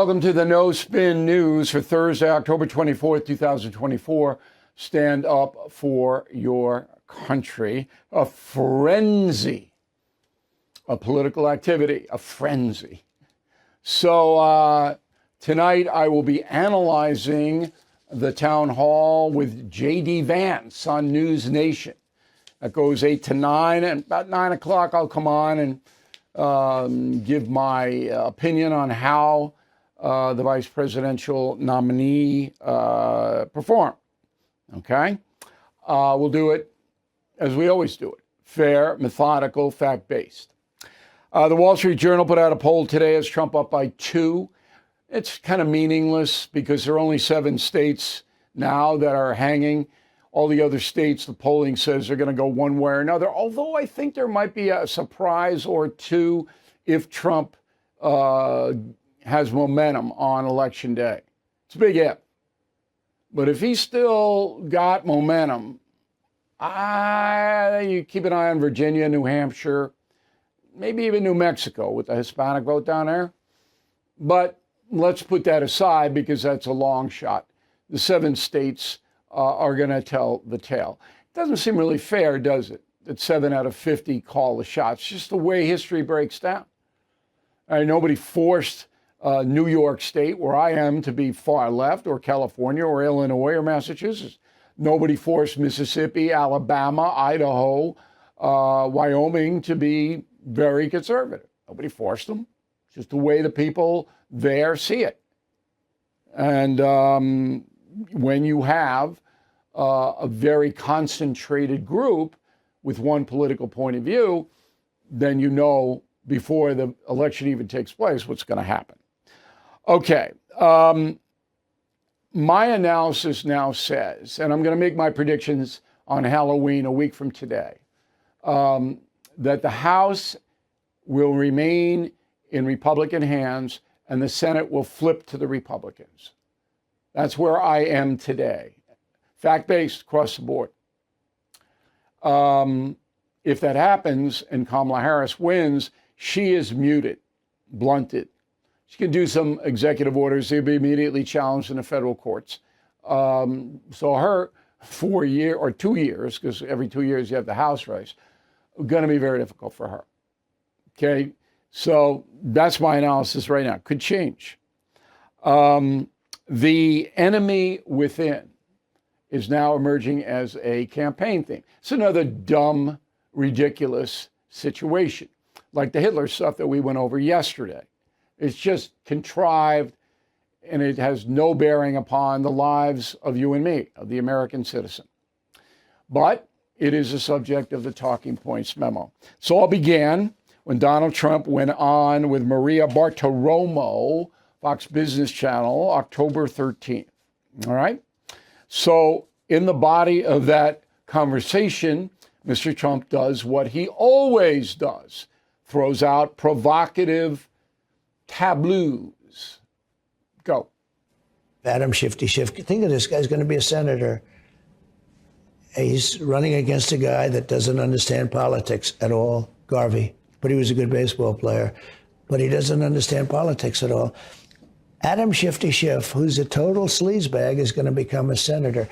welcome to the No Spin News for Thursday, October 24th, 2024. Stand up for your country. A frenzy of political activity, a frenzy. So tonight I will be analyzing the town hall with J.D. Vance on News Nation. That goes 8 to 9, and about 9 o'clock I'll come on and give my opinion on how the vice presidential nominee performed. Okay? We'll do it as we always do it. Fair, methodical, fact-based. The Wall Street Journal put out a poll today as Trump up by 2. It's kind of meaningless because there are only 7 states now that are hanging. All the other states, the polling says they're going to go one way or another, although I think there might be a surprise or two if Trump has momentum on Election Day. It's a big if. But if he's still got momentum, you keep an eye on Virginia, New Hampshire, maybe even New Mexico with the Hispanic vote down there. But let's put that aside because that's a long shot. The 7 states are going to tell the tale. It doesn't seem really fair, does it, that 7 out of 50 call the shots? Just the way history breaks down. Nobody forced New York State, where I am, to be far left, or California, or Illinois, or Massachusetts. Nobody forced Mississippi, Alabama, Idaho, Wyoming to be very conservative. Nobody forced them. It's just the way the people there see it. And when you have a very concentrated group with one political point of view, then you know before the election even takes place what's going to happen. Okay. My analysis now says, and I'm going to make my predictions on Halloween a week from today, that the House will remain in Republican hands and the Senate will flip to the Republicans. That's where I am today. Fact-based across the board. If that happens and Kamala Harris wins, she is muted, blunted. She can do some executive orders. They'll be immediately challenged in the federal courts. So her 4 year or 2 years, because every 2 years you have the House race, going to be very difficult for her. Okay, so that's my analysis right now. Could change. The enemy within is now emerging as a campaign theme. It's another dumb, ridiculous situation, like the Hitler stuff that we went over yesterday. It's just contrived, and it has no bearing upon the lives of you and me, of the American citizen. But it is a subject of the Talking Points memo. So all began when Donald Trump went on with Maria Bartiromo, Fox Business Channel, October 13th. All right? So in the body of that conversation, Mr. Trump does what he always does, throws out provocative tableaus. Go. Adam Shifty Schiff. Think of this guy's going to be a senator. He's running against a guy that doesn't understand politics at all, Garvey. But he was a good baseball player. But he doesn't understand politics at all. Adam Shifty Schiff, who's a total sleazebag, is going to become a senator.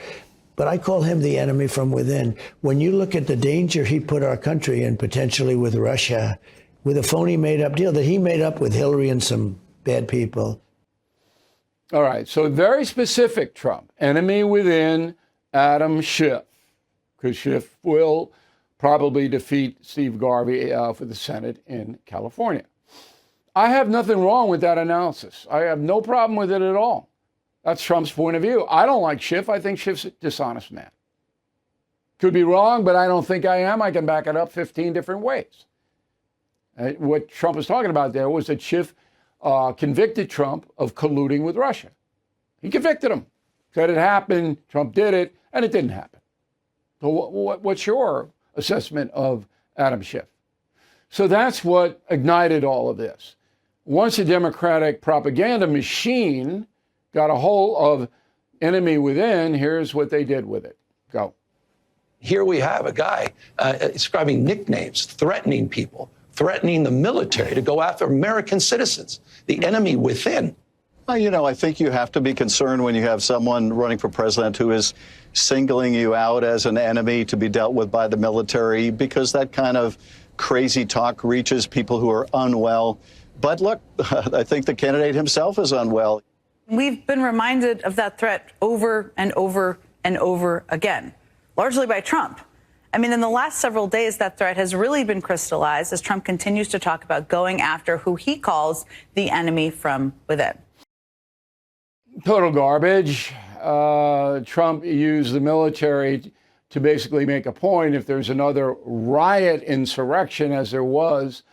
But I call him the enemy from within. When you look at the danger he put our country in, potentially with Russia, with a phony made-up deal that he made up with Hillary and some bad people. All right, so very specific, Trump. Enemy within, Adam Schiff, because Schiff will probably defeat Steve Garvey for the Senate in California. I have nothing wrong with that analysis. I have no problem with it at all. That's Trump's point of view. I don't like Schiff. I think Schiff's a dishonest man. Could be wrong, but I don't think I am. I can back it up 15 different ways. What Trump was talking about there was that Schiff convicted Trump of colluding with Russia. He convicted him. Said it happened, Trump did it, and it didn't happen. So what's your assessment of Adam Schiff? So that's what ignited all of this. Once a Democratic propaganda machine got a hold of enemy within, here's what they did with it. Go. Here we have a guy describing nicknames, threatening people, threatening the military to go after American citizens, the enemy within. I think you have to be concerned when you have someone running for president who is singling you out as an enemy to be dealt with by the military, because that kind of crazy talk reaches people who are unwell. But look, I think the candidate himself is unwell. We've been reminded of that threat over and over and over again, largely by Trump. I mean, in the last several days, that threat has really been crystallized as Trump continues to talk about going after who he calls the enemy from within. Total garbage. Trump used the military to basically make a point. If there's another riot insurrection, as there was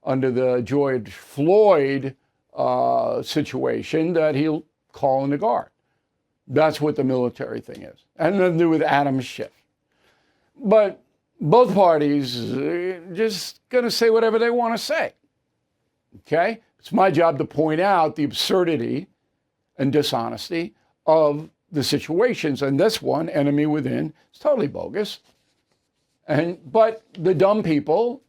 under the George Floyd situation, that he'll call in the guard. That's what the military thing is. And nothing to do with Adam Schiff. But both parties are just going to say whatever they want to say. Okay? It's my job to point out the absurdity and dishonesty of the situations. And this one, enemy within, is totally bogus. But the dumb people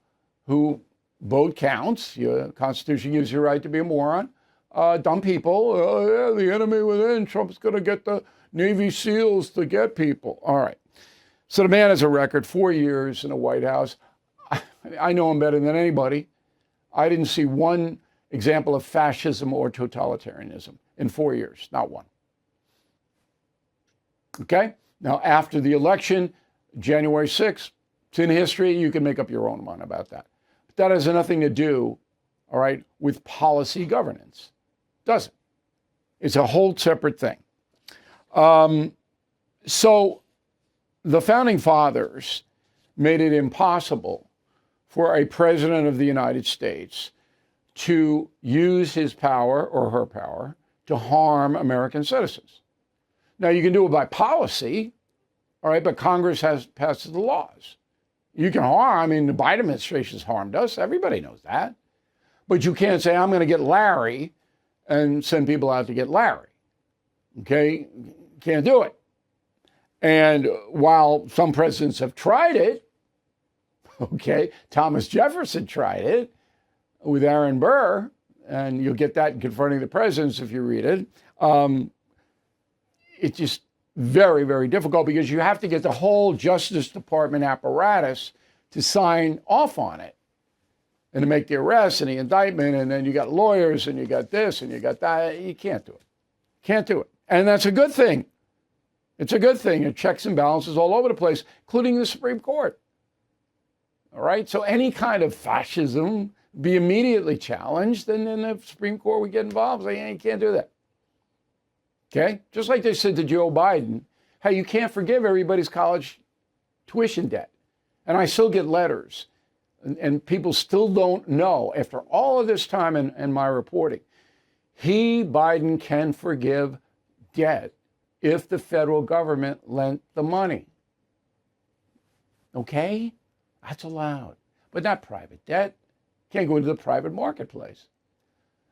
who vote counts, your Constitution gives you a right to be a moron. Dumb people, oh, yeah, the enemy within, Trump's going to get the Navy SEALs to get people. All right. So the man has a record, 4 years in the White House. I know him better than anybody. I didn't see one example of fascism or totalitarianism in 4 years, not one. Okay? Now, after the election, January 6th, it's in history. You can make up your own mind about that. But that has nothing to do, all right, with policy governance. Doesn't. It's a whole separate thing. So the founding fathers made it impossible for a president of the United States to use his power or her power to harm American citizens. Now, you can do it by policy, all right, but Congress passes the laws. You can harm, I mean, the Biden administration's harmed us. Everybody knows that. But you can't say, I'm going to get Larry and send people out to get Larry. Okay? Can't do it. And while some presidents have tried it, okay, Thomas Jefferson tried it with Aaron Burr, and you'll get that in Confronting the Presidents if you read it. It's just very, very difficult because you have to get the whole Justice Department apparatus to sign off on it and to make the arrest and the indictment, and then you got lawyers and you got this and you got that. You can't do it. Can't do it. And that's a good thing. It's a good thing. It checks and balances all over the place, including the Supreme Court. All right? So any kind of fascism be immediately challenged, and then the Supreme Court would get involved and say, hey, you can't do that. Okay? Just like they said to Joe Biden, hey, you can't forgive everybody's college tuition debt. And I still get letters, and people still don't know, after all of this time and my reporting, Biden, can forgive debt if the federal government lent the money. Okay? That's allowed. But not private debt. Can't go into the private marketplace.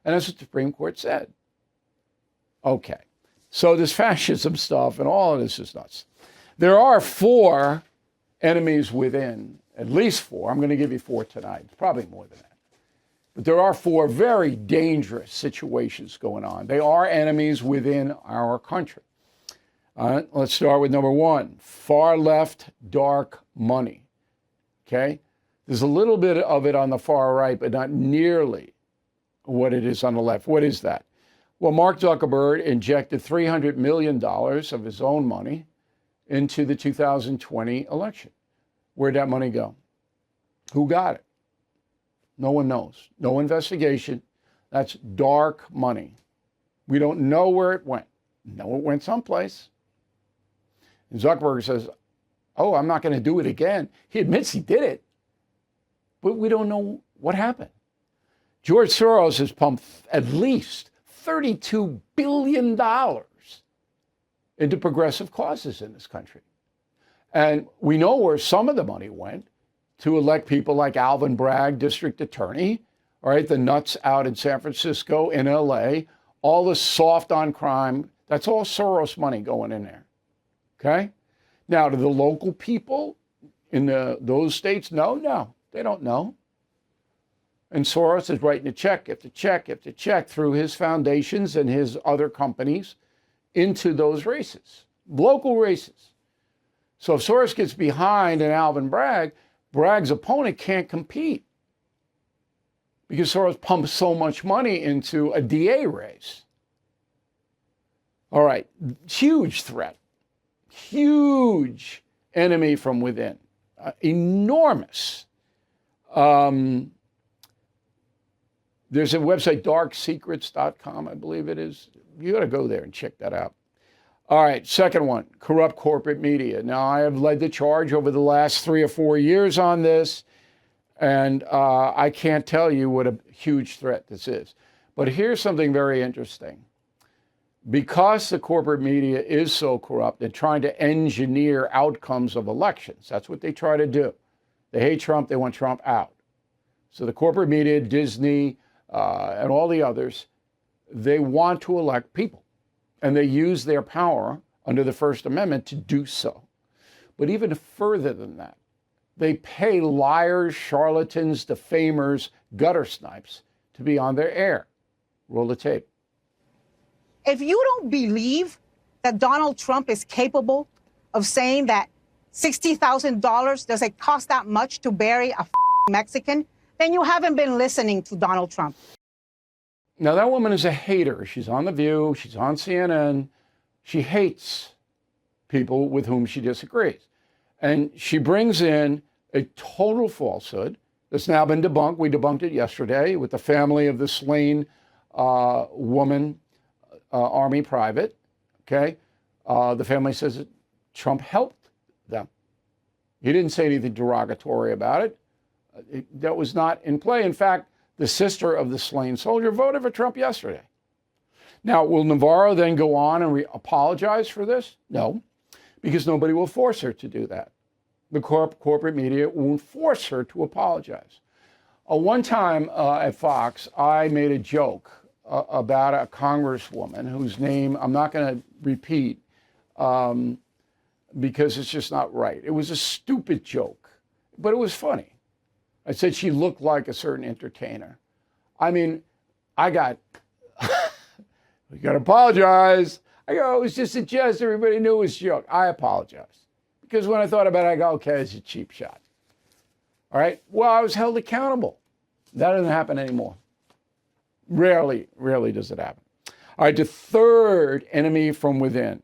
And that's what the Supreme Court said. Okay. So this fascism stuff and all of this is nuts. There are 4 enemies within, at least 4. I'm going to give you 4 tonight. Probably more than that. But there are 4 very dangerous situations going on. They are enemies within our country. Let's start with number 1, far left dark money. Okay? There's a little bit of it on the far right, but not nearly what it is on the left. What is that? Well, Mark Zuckerberg injected $300 million of his own money into the 2020 election. Where'd that money go? Who got it? No one knows. No investigation. That's dark money. We don't know where it went. No, it went someplace. And Zuckerberg says, oh, I'm not going to do it again. He admits he did it, but we don't know what happened. George Soros has pumped at least $32 billion into progressive causes in this country. And we know where some of the money went, to elect people like Alvin Bragg, district attorney, all right, the nuts out in San Francisco, in LA, all the soft on crime, that's all Soros money going in there, okay? Now, do the local people in those states know? No, they don't know. And Soros is writing check after check after check through his foundations and his other companies into those races, local races. So if Soros gets behind an Alvin Bragg, Bragg's opponent can't compete because Soros pumps so much money into a DA race. All right, huge threat, huge enemy from within, enormous. There's a website, darksecrets.com, I believe it is. You got to go there and check that out. All right, second one, corrupt corporate media. Now, I have led the charge over the last 3 or 4 years on this, and I can't tell you what a huge threat this is. But here's something very interesting. Because the corporate media is so corrupt, they're trying to engineer outcomes of elections. That's what they try to do. They hate Trump, they want Trump out. So the corporate media, Disney, and all the others, they want to elect people. And they use their power under the First Amendment to do so. But even further than that, they pay liars, charlatans, defamers, gutter snipes to be on their air. Roll the tape. If you don't believe that Donald Trump is capable of saying that $60,000 doesn't cost that much to bury a Mexican, then you haven't been listening to Donald Trump. Now, that woman is a hater. She's on The View. She's on CNN. She hates people with whom she disagrees. And she brings in a total falsehood that's now been debunked. We debunked it yesterday with the family of the slain woman, Army private. Okay. The family says that Trump helped them. He didn't say anything derogatory about it. That was not in play. In fact, the sister of the slain soldier voted for Trump yesterday. Now, will Navarro then go on and apologize for this? No, because nobody will force her to do that. The corporate media won't force her to apologize. One time at Fox, I made a joke about a congresswoman whose name I'm not going to repeat because it's just not right. It was a stupid joke, but it was funny. I said she looked like a certain entertainer. I mean, we got to apologize. I go, it was just a jest. Everybody knew it was a joke. I apologize. Because when I thought about it, I go, okay, it's a cheap shot. All right. Well, I was held accountable. That doesn't happen anymore. Rarely does it happen. All right. The third enemy from within,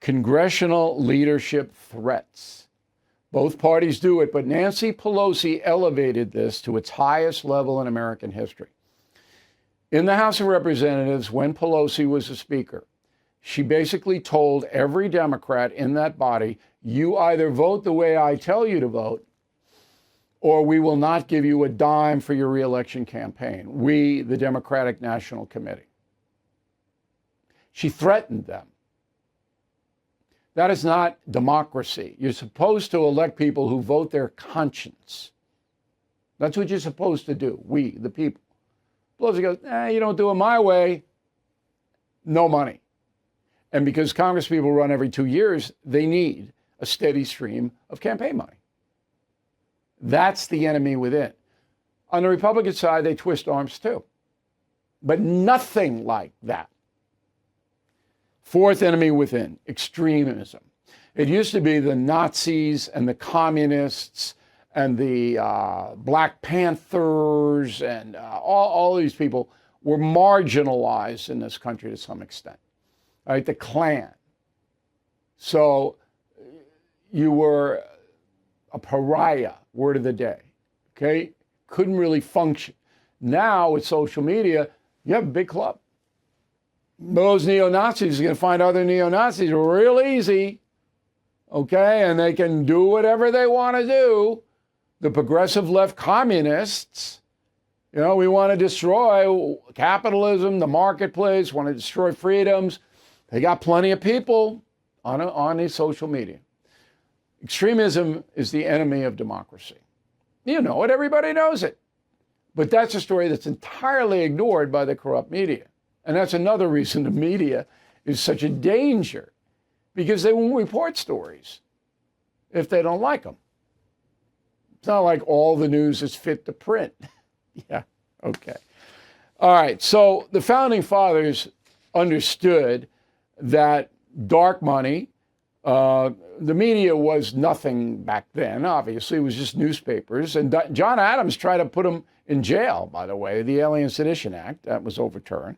congressional leadership threats. Both parties do it, but Nancy Pelosi elevated this to its highest level in American history. In the House of Representatives, when Pelosi was the Speaker, she basically told every Democrat in that body, you either vote the way I tell you to vote, or we will not give you a dime for your reelection campaign. We, the Democratic National Committee. She threatened them. That is not democracy. You're supposed to elect people who vote their conscience. That's what you're supposed to do, we, the people. Pelosi goes, you don't do it my way, no money. And because Congress people run every 2 years, they need a steady stream of campaign money. That's the enemy within. On the Republican side, they twist arms too. But nothing like that. Fourth enemy within, extremism. It used to be the Nazis and the communists and the Black Panthers and all these people were marginalized in this country to some extent. All right, the Klan. So you were a pariah, word of the day, okay? Couldn't really function. Now with social media, you have a big club. Those neo-Nazis are going to find other neo-Nazis real easy, okay? And they can do whatever they want to do. The progressive left communists, we want to destroy capitalism, the marketplace, want to destroy freedoms. They got plenty of people on the social media. Extremism is the enemy of democracy. You know it, everybody knows it. But that's a story that's entirely ignored by the corrupt media. And that's another reason the media is such a danger, because they won't report stories if they don't like them. It's not like all the news is fit to print. Yeah, okay. All right, so the founding fathers understood that dark money, the media was nothing back then, obviously. It was just newspapers. And John Adams tried to put him in jail, by the way, the Alien Sedition Act, that was overturned.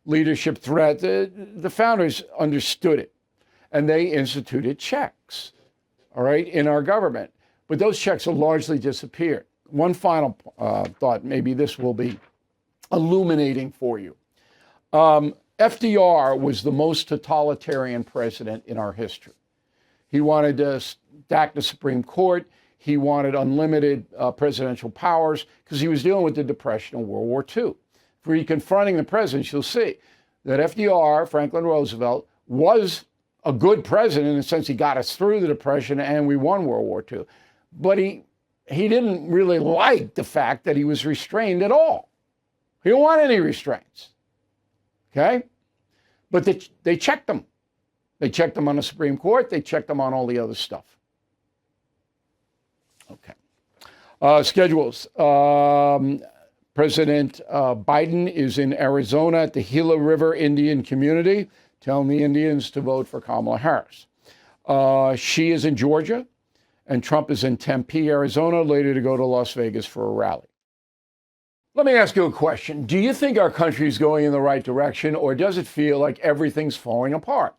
Leadership threat, the founders understood it. And they instituted checks, all right, in our government. But those checks have largely disappeared. One final thought, maybe this will be illuminating for you. FDR was the most totalitarian president in our history. He wanted to stack the Supreme Court. He wanted unlimited presidential powers because he was dealing with the Depression and World War II. If you're confronting the presidents, you'll see that FDR, Franklin Roosevelt, was a good president in the sense he got us through the Depression and we won World War II. But he didn't really like the fact that he was restrained at all. He didn't want any restraints. Okay? But they checked them. They checked them on the Supreme Court. They checked them on all the other stuff. Okay. Schedules. President Biden is in Arizona at the Gila River Indian community, telling the Indians to vote for Kamala Harris. She is in Georgia, and Trump is in Tempe, Arizona, later to go to Las Vegas for a rally. Let me ask you a question. Do you think our country is going in the right direction, or does it feel like everything's falling apart?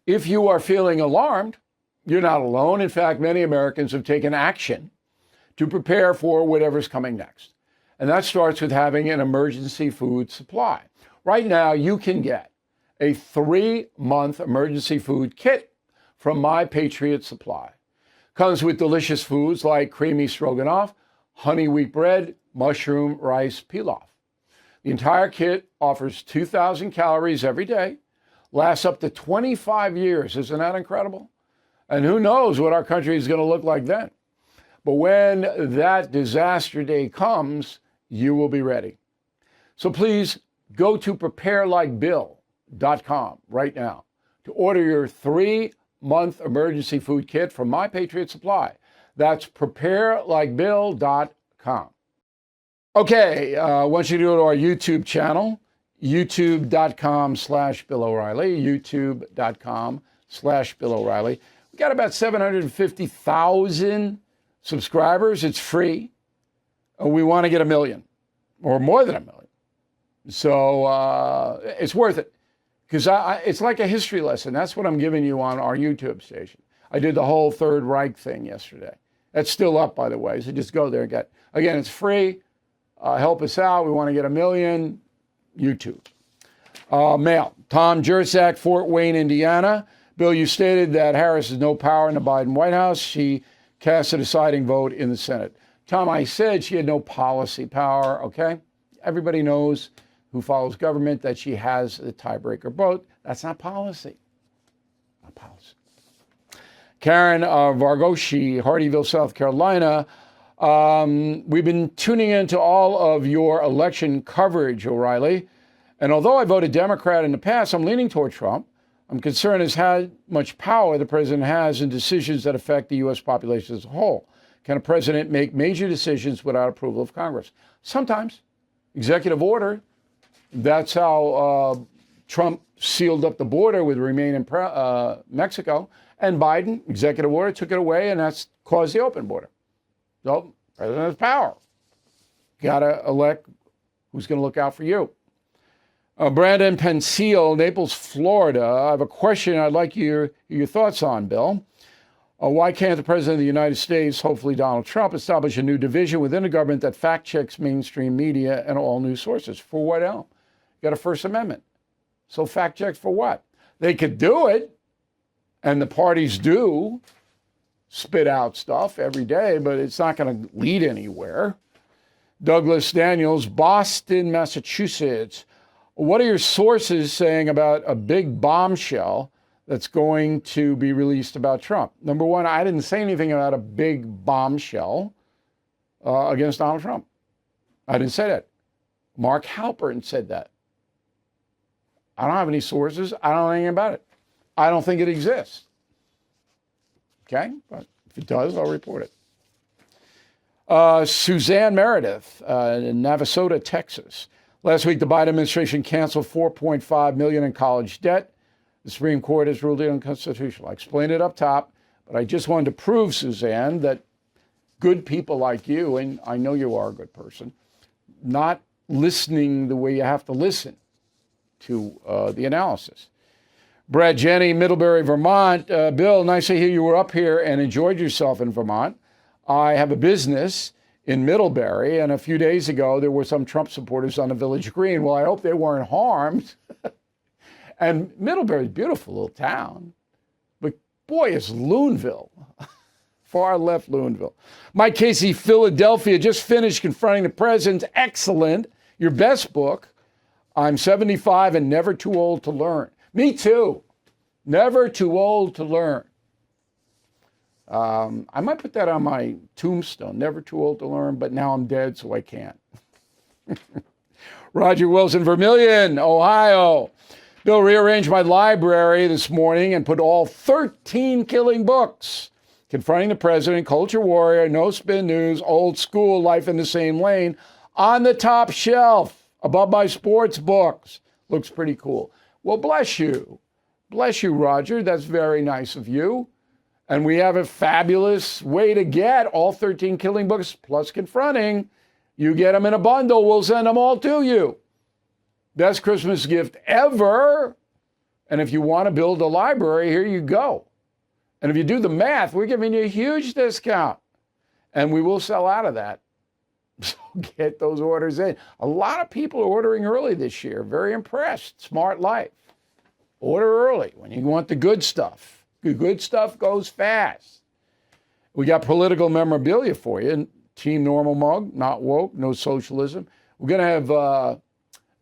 If you are feeling alarmed, you're not alone. In fact, many Americans have taken action to prepare for whatever's coming next. And that starts with having an emergency food supply. Right now, you can get a 3-month emergency food kit from My Patriot Supply. Comes with delicious foods like creamy stroganoff, honey wheat bread, mushroom rice pilaf. The entire kit offers 2,000 calories every day, lasts up to 25 years. Isn't that incredible? And who knows what our country is going to look like then. But when that disaster day comes, you will be ready. So please go to preparelikebill.com right now to order your 3-month emergency food kit from My Patriot Supply. That's preparelikebill.com. Okay, I want you to go to our YouTube channel, youtube.com/Bill O'Reilly, youtube.com/Bill O'Reilly. We got about 750,000 subscribers. It's free. We want to get 1 million or more than 1 million. So it's worth it because it's like a history lesson. That's what I'm giving you on our YouTube station. I did the whole Third Reich thing yesterday. That's still up, by the way. So just go there and get. Again, it's free. Help us out. We want to get 1 million. YouTube. Mail. Tom Jersak, Fort Wayne, Indiana. Bill, you stated that Harris has no power in the Biden White House. She cast a deciding vote in the Senate. Tom, I said she had no policy power, okay? Everybody knows who follows government that she has the tiebreaker vote. That's not policy. Not policy. Karen Vargoshi, Hardyville, South Carolina. We've been tuning into all of your election coverage, O'Reilly. And although I voted Democrat in the past, I'm leaning toward Trump. I'm concerned as how much power the president has in decisions that affect the U.S. population as a whole. Can a president make major decisions without approval of Congress? Sometimes. Executive order. That's how Trump sealed up the border with Remain in Mexico. And Biden, executive order, took it away, and that's caused the open border. So, president has power. Got to elect who's going to look out for you. Brandon Pensil, Naples, Florida. I have a question I'd like your thoughts on, Bill. Why can't the President of the United States, hopefully Donald Trump, establish a new division within the government that fact-checks mainstream media and all news sources? For what else? You got a First Amendment. So fact-checks for what? They could do it, and the parties do spit out stuff every day, but it's not going to lead anywhere. Douglas Daniels, Boston, Massachusetts. What are your sources saying about a big bombshell that's going to be released about Trump? Number one, I didn't say anything about a big bombshell against Donald Trump. I didn't say that. Mark Halpern said that. I don't have any sources. I don't know anything about it. I don't think it exists. Okay? But if it does, I'll report it. Suzanne Meredith in Navasota, Texas. Last week, the Biden administration canceled $4.5 million in college debt. The Supreme Court has ruled it unconstitutional. I explained it up top, but I just wanted to prove, Suzanne, that good people like you, and I know you are a good person, not listening the way you have to listen to the analysis. Brad Jenny, Middlebury, Vermont. Bill, nice to hear you were up here and enjoyed yourself in Vermont. I have a business in Middlebury, and a few days ago, there were some Trump supporters on the Village Green. Well, I hope they weren't harmed. And Middlebury is a beautiful little town. But boy, it's Loonville. Far left Loonville. Mike Casey, Philadelphia, just finished Confronting the President. Excellent. Your best book. I'm 75 and never too old to learn. Me too. Never too old to learn. I might put that on my tombstone. Never too old to learn, but now I'm dead, so I can't. Roger Wilson, Vermilion, Ohio. Bill rearranged my library this morning and put all 13 killing books. Confronting the President, Culture Warrior, No Spin News, Old School, Life in the Same Lane on the top shelf above my sports books. Looks pretty cool. Well, bless you. Bless you, Roger. That's very nice of you. And we have a fabulous way to get all 13 killing books plus Confronting. You get them in a bundle. We'll send them all to you. Best Christmas gift ever. And if you want to build a library, here you go. And if you do the math, we're giving you a huge discount. And we will sell out of that. So get those orders in. A lot of people are ordering early this year. Very impressed. Smart life. Order early when you want the good stuff. The good stuff goes fast. We got political memorabilia for you. Team Normal mug, not woke, no socialism. We're going to have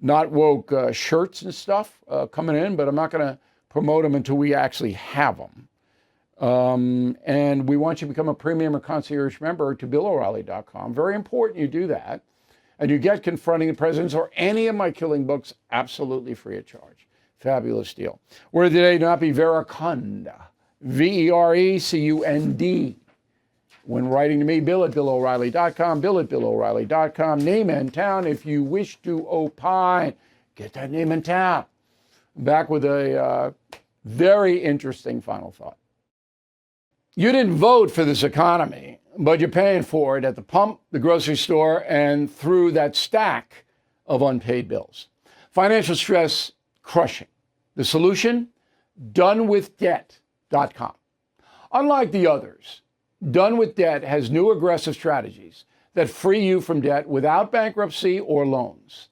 not woke shirts and stuff coming in, but I'm not going to promote them until we actually have them. And we want you to become a premium or concierge member to BillO'Reilly.com. Very important you do that. And you get Confronting the Presidents or any of my killing books absolutely free of charge. Fabulous deal. Word today, not be Verecund. Verecund. When writing to me, Bill at BillO'Reilly.com, Bill at BillO'Reilly.com. Name and town if you wish to opine. Get that name and town. Back with a very interesting final thought. You didn't vote for this economy, but you're paying for it at the pump, the grocery store, and through that stack of unpaid bills. Financial stress crushing. The solution? donewithdebt.com. Unlike the others, Done with Debt has new aggressive strategies that free you from debt without bankruptcy or loans.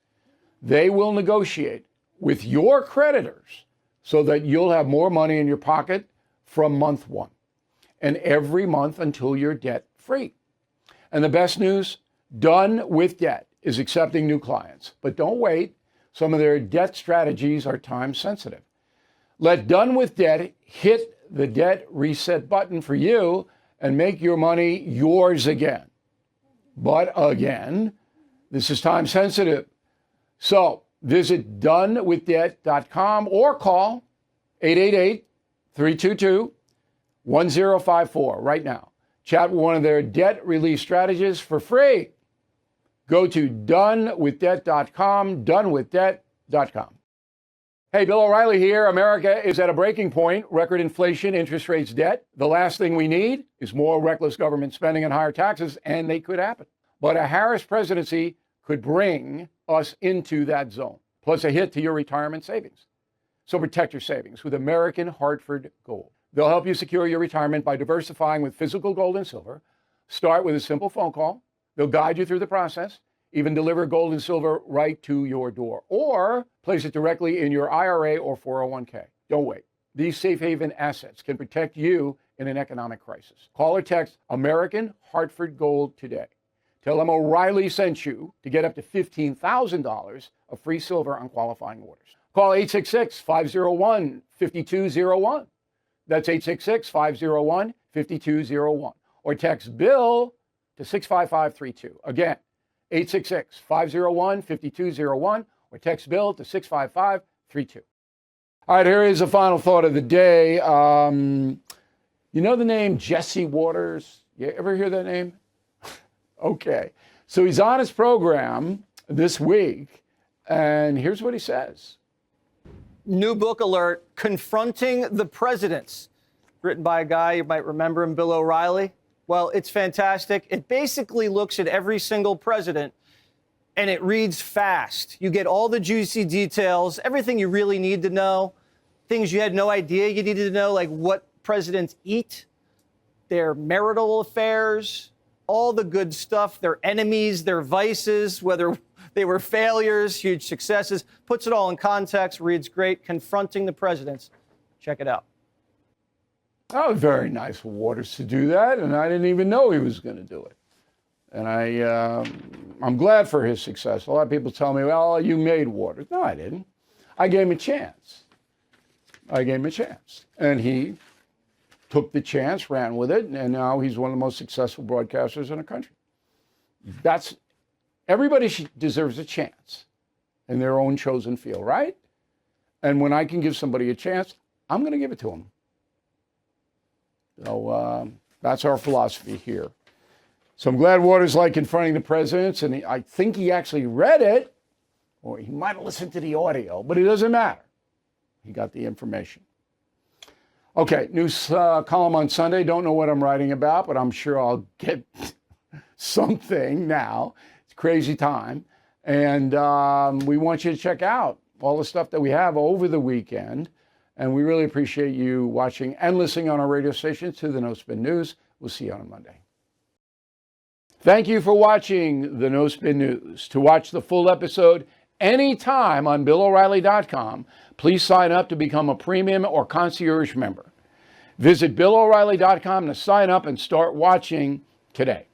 They will negotiate with your creditors so that you'll have more money in your pocket from month one and every month until you're debt free. And the best news, Done with Debt is accepting new clients. But don't wait. Some of their debt strategies are time sensitive. Let Done with Debt hit the debt reset button for you and make your money yours again. But again, this is time sensitive. So visit donewithdebt.com or call 888-322-1054 right now. Chat with one of their debt relief strategists for free. Go to donewithdebt.com, donewithdebt.com. Hey, Bill O'Reilly here. America is at a breaking point. Record inflation, interest rates, debt. The last thing we need is more reckless government spending and higher taxes, and they could happen. But a Harris presidency could bring us into that zone, plus a hit to your retirement savings. So protect your savings with American Hartford Gold. They'll help you secure your retirement by diversifying with physical gold and silver. Start with a simple phone call. They'll guide you through the process, even deliver gold and silver right to your door, or place it directly in your IRA or 401k. Don't wait. These safe haven assets can protect you in an economic crisis. Call or text American Hartford Gold today. Tell them O'Reilly sent you to get up to $15,000 of free silver on qualifying orders. Call 866-501-5201. That's 866-501-5201. Or text Bill to 65532. Again, 866-501-5201, or text Bill to 65532. All right, here is the final thought of the day. You know the name Jesse Waters? You ever hear that name? Okay. So he's on his program this week, and here's what he says. New book alert, Confronting the Presidents, written by a guy, you might remember him, Bill O'Reilly. Well, it's fantastic. It basically looks at every single president, and it reads fast. You get all the juicy details, everything you really need to know, things you had no idea you needed to know, like what presidents eat, their marital affairs, all the good stuff, their enemies, their vices, whether they were failures, huge successes, puts it all in context, reads great, Confronting the Presidents. Check it out. Oh, very nice of Waters to do that, and I didn't even know he was going to do it. And I'm glad for his success. A lot of people tell me, well, you made Waters. No, I didn't. I gave him a chance. And he took the chance, ran with it, and now he's one of the most successful broadcasters in the country. Everybody deserves a chance in their own chosen field, right? And when I can give somebody a chance, I'm going to give it to them. So that's our philosophy here. So I'm glad Waters liked Confronting the Presidents, and I think he actually read it, or he might have listened to the audio, but it doesn't matter. He got the information. Okay, news column on Sunday. Don't know what I'm writing about, but I'm sure I'll get something now. It's a crazy time. And we want you to check out all the stuff that we have over the weekend. And we really appreciate you watching and listening on our radio station to the No Spin News. We'll see you on Monday. Thank you for watching the No Spin News. To watch the full episode anytime on BillO'Reilly.com, please sign up to become a premium or concierge member. Visit BillO'Reilly.com to sign up and start watching today.